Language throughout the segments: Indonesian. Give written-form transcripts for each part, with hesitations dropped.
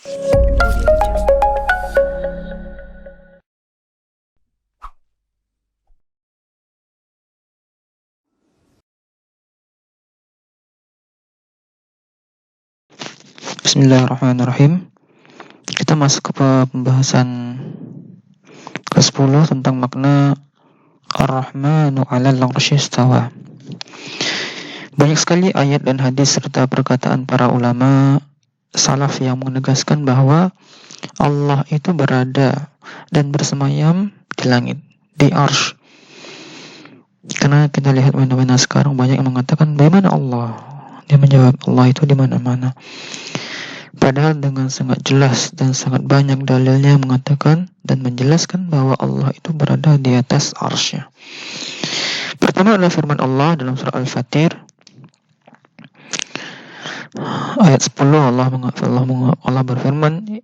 Bismillahirrahmanirrahim. Kita masuk ke pembahasan ke-10 tentang makna Ar-Rahmanu 'alal 'arsy istawa. Banyak sekali ayat dan hadis serta perkataan para ulama salaf yang menegaskan bahwa Allah itu berada dan bersemayam di langit, di arsy. Karena kita lihat fenomena sekarang banyak yang mengatakan, bagaimana Allah? Dia menjawab, Allah itu di mana-mana. Padahal dengan sangat jelas dan sangat banyak dalilnya mengatakan dan menjelaskan bahwa Allah itu berada di atas arsy-Nya. Pertama adalah firman Allah dalam surah Al-Fatir ayat 10. Allah berfirman,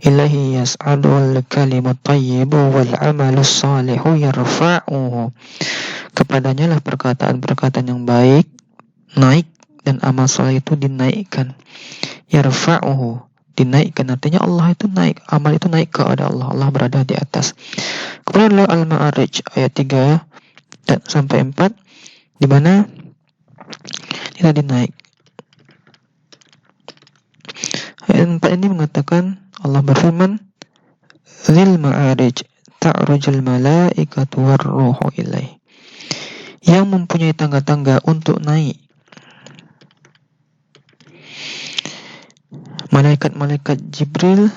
Ilahi yas'adu al-kalimu tayyibu wal amalu salihu yarfa'uhu. Kepadanya lah perkataan-perkataan yang baik naik dan amal saleh itu dinaikkan. Yarfa'uhu, dinaikkan, artinya Allah itu naik, amal itu naik kepada Allah, Allah berada di atas. Kemudian adalah Al-Ma'arij ayat 3 dan sampai 4, di mana kita dinaik. Ayat 4 ini mengatakan, Allah berfirman, Zil Ma'arij ta'rujul malaikatu warruhu ilaih, yang mempunyai tangga-tangga untuk naik. Malaikat-malaikat Jibril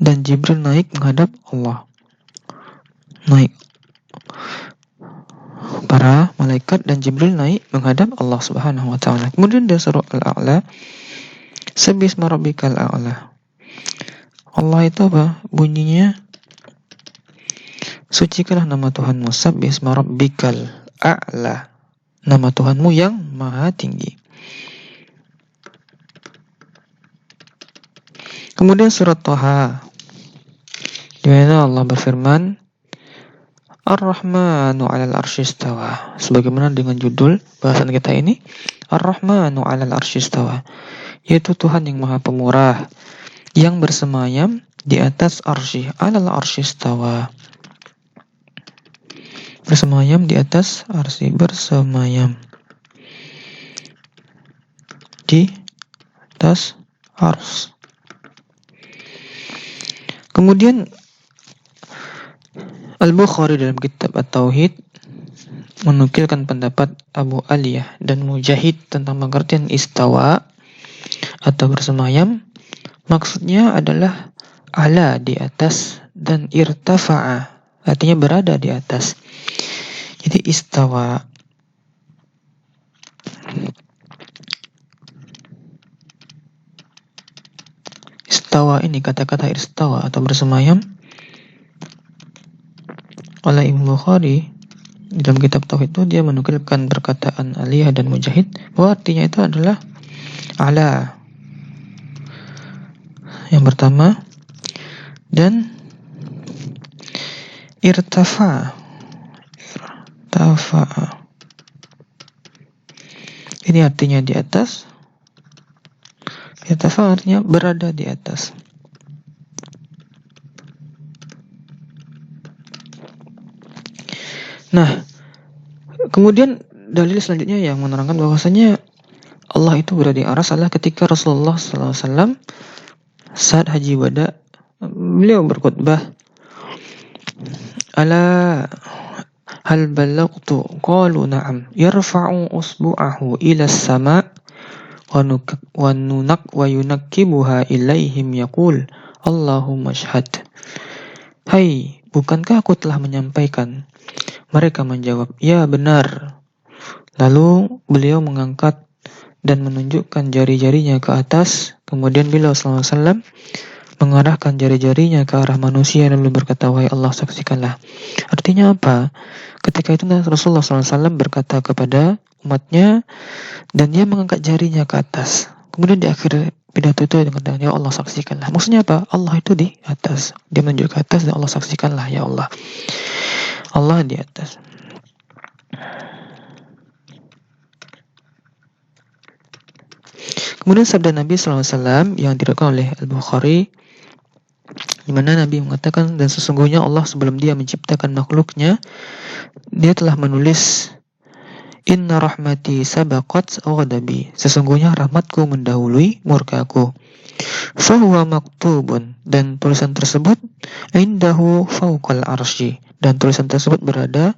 dan Jibril naik menghadap Allah. Naik. Para malaikat dan Jibril naik menghadap Allah Subhanahu wa taala. Kemudian di surah Al-A'la, Sabbihisma rabbikal a'la. Allah itu apa? Bunyinya, sucikanlah nama Tuhanmu, Sabbihisma rabbikal a'la. Nama Tuhanmu yang maha tinggi. Kemudian surat Thaha, di mana Allah berfirman, Ar-Rahmanu 'alal 'arsy istawa. Sebagaimana dengan judul bahasan kita ini, Ar-Rahmanu 'alal 'arsy istawa, yaitu Tuhan yang Maha Pemurah yang bersemayam di atas arsy. 'Alal 'arsy istawa. Bersemayam di atas arsy, bersemayam di atas arsy. Kemudian Al-Bukhari dalam kitab At-Tauhid menukilkan pendapat Abu Aliyah dan Mujahid tentang pengertian istawa atau bersemayam. Maksudnya adalah ala, di atas, dan irtafa'a, artinya berada di atas. Jadi istawa ini, kata-kata istawa atau bersemayam oleh Imam Bukhari dalam kitab Tauhid itu, dia menukilkan perkataan Aliyah dan Mujahid bahwa artinya itu adalah ala yang pertama, dan irtafa. Ini artinya di atas. Irtafa artinya berada di atas. Nah, kemudian dalil selanjutnya yang menerangkan bahwasanya Allah itu berada di arsy adalah ketika Rasulullah SAW saat haji wada, beliau berkhutbah, Ala hal balaghtu? Qalu na'am. Yarfa'u usbu'ahu ila as-sama' wa yunakkibuha ilaihim yaqul Allahumma shahad. Hai, bukankah aku telah menyampaikan? Mereka menjawab, ya benar. Lalu beliau mengangkat dan menunjukkan jari-jarinya ke atas. Kemudian beliau SAW mengarahkan jari-jarinya ke arah manusia lalu berkata, wahai Allah, saksikanlah. Artinya apa? Ketika itu Rasulullah SAW berkata kepada umatnya dan dia mengangkat jarinya ke atas. Kemudian di akhir pidato itu dia mengatakan, ya Allah, saksikanlah. Maksudnya apa? Allah itu di atas. Dia menunjuk ke atas dan Allah, saksikanlah ya Allah. Allah di atas. Kemudian sabda Nabi SAW yang diriwayatkan oleh Al-Bukhari, di mana Nabi mengatakan, dan sesungguhnya Allah sebelum dia menciptakan makhluknya, dia telah menulis, Inna rahmati sabaqat ghadabi, sesungguhnya rahmatku mendahului murkaku. Fahuwa maktubun, dan tulisan tersebut indahu fauqal arsy, dan tulisan tersebut berada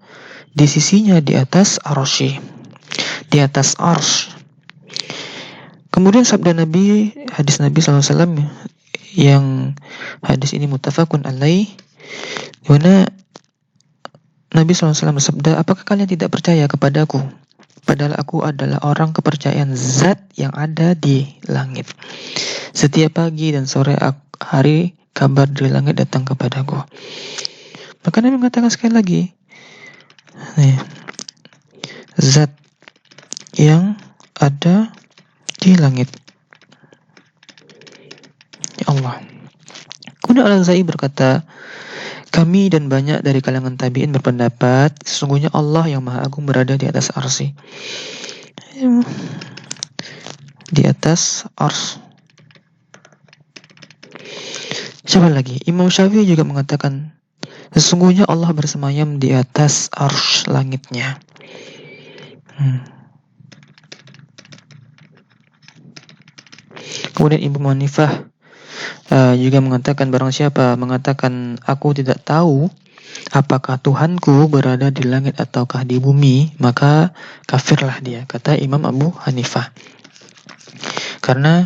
di sisinya di atas arsy, di atas arsy. Kemudian sabda Nabi, hadis Nabi SAW, yang hadis ini muttafaqun alaih, di mana Nabi SAW bersabda, apakah kalian tidak percaya kepadaku, padahal aku adalah orang kepercayaan zat yang ada di langit. Setiap pagi dan sore hari kabar dari langit datang kepadaku. Maka Nabi mengatakan sekali lagi, zat yang ada di langit, ya Allah. Kemudian Al-Ghazali berkata, kami dan banyak dari kalangan tabi'in berpendapat, sesungguhnya Allah yang Maha Agung berada di atas arsy. Di atas arsy. Siapa lagi? Imam Syafi'i juga mengatakan, sesungguhnya Allah bersemayam di atas arsy langitnya. Kemudian Ibnu Hanifah juga mengatakan, barang siapa mengatakan aku tidak tahu apakah Tuhanku berada di langit ataukah di bumi, maka kafirlah dia, kata Imam Abu Hanifah. Karena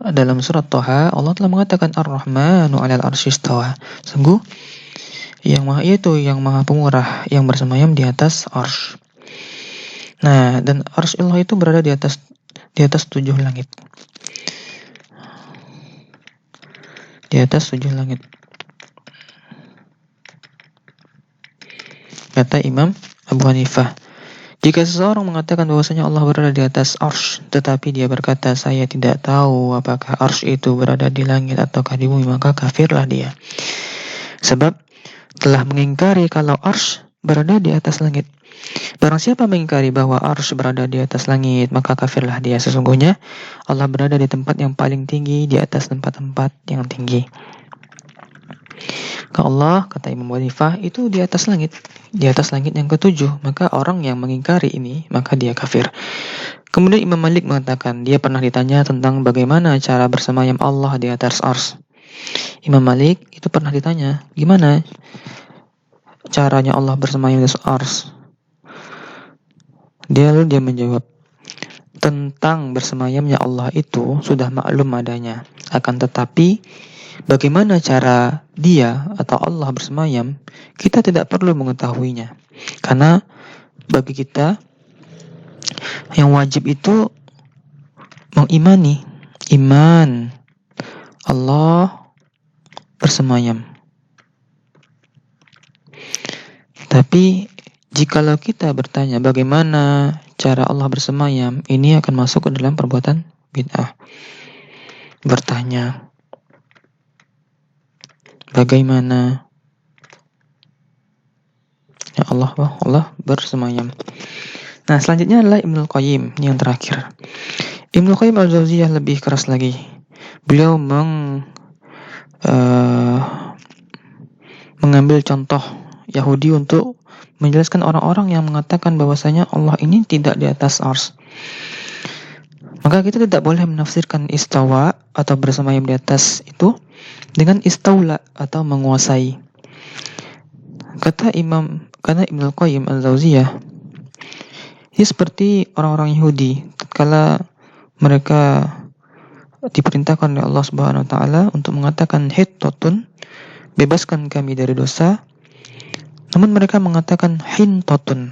dalam surat Thaha Allah telah mengatakan Ar-Rahmanu 'alal arsy istawa. Sungguh yang Maha itu yang Maha Pemurah yang bersemayam di atas arsy. Nah, dan arsy Allah itu berada di atas 7 langit. Di atas 7 langit. Kata Imam Abu Hanifah, jika seseorang mengatakan bahwasanya Allah berada di atas arsy, tetapi dia berkata saya tidak tahu apakah arsy itu berada di langit ataukah di bumi, maka kafirlah dia. Sebab telah mengingkari kalau arsy berada di atas langit. Barang siapa mengingkari bahwa arsy berada di atas langit, maka kafirlah dia. Sesungguhnya Allah berada di tempat yang paling tinggi, di atas tempat-tempat yang tinggi. Allah, kata Imam Hanifah, itu di atas langit yang ke-7. Maka orang yang mengingkari ini, maka dia kafir. Kemudian Imam Malik mengatakan, dia pernah ditanya tentang bagaimana cara bersemayam Allah di atas arsy. Imam Malik itu pernah ditanya, gimana caranya Allah bersemayam di atas arsy? Dia menjawab, tentang bersemayamnya Allah itu sudah maklum adanya. Akan tetapi bagaimana cara dia atau Allah bersemayam, kita tidak perlu mengetahuinya. Karena bagi kita yang wajib itu mengimani, iman Allah bersemayam. Tapi jikalau kita bertanya bagaimana cara Allah bersemayam, ini akan masuk ke dalam perbuatan bid'ah. Bertanya bagaimana ya Allah bersemayam. Nah, selanjutnya adalah Ibnul Qayyim yang terakhir. Ibnul Qayyim al-Jauziyah lebih keras lagi. Beliau mengambil contoh Yahudi untuk menjelaskan orang-orang yang mengatakan bahwasanya Allah ini tidak di atas arsy. Maka kita tidak boleh menafsirkan istawa atau bersemayam di atas itu dengan istaula atau menguasai. Karena Ibnul Qayyim al-Jauziyah, ini seperti orang-orang Yahudi tatkala mereka diperintahkan oleh Allah Subhanahu wa taala untuk mengatakan hittatun, bebaskan kami dari dosa, namun mereka mengatakan hintatun.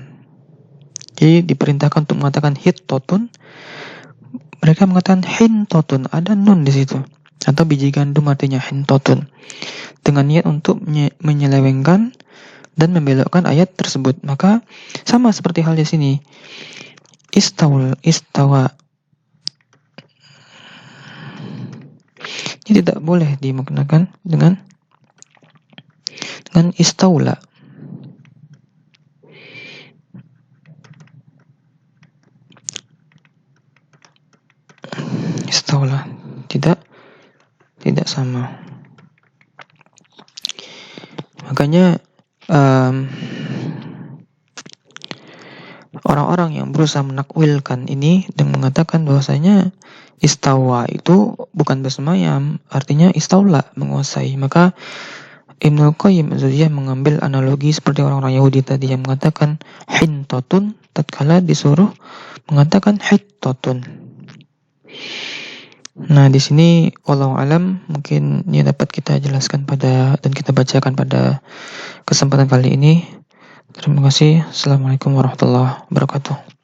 Jadi diperintahkan untuk mengatakan hittatun, mereka mengatakan hintatun, ada nun di situ atau biji gandum, artinya hintatun, dengan niat untuk menyelewengkan dan membelokkan ayat tersebut. Maka sama seperti hal di sini, istawa ini tidak boleh dimaknakan dengan istaula. istaula. Tidak sama. Makanya orang-orang yang berusaha menakwilkan ini dan mengatakan bahwasanya istawa itu bukan bersemayam, artinya istaula, menguasai. Maka Ibnu Qayyim Az-Jauziyah mengambil analogi seperti orang-orang Yahudi tadi yang mengatakan hintatun tatkala disuruh mengatakan hittatun. Nah, di sini wallahu alam mungkin ini dapat kita jelaskan dan kita bacakan pada kesempatan kali ini. Terima kasih. Assalamualaikum warahmatullahi wabarakatuh.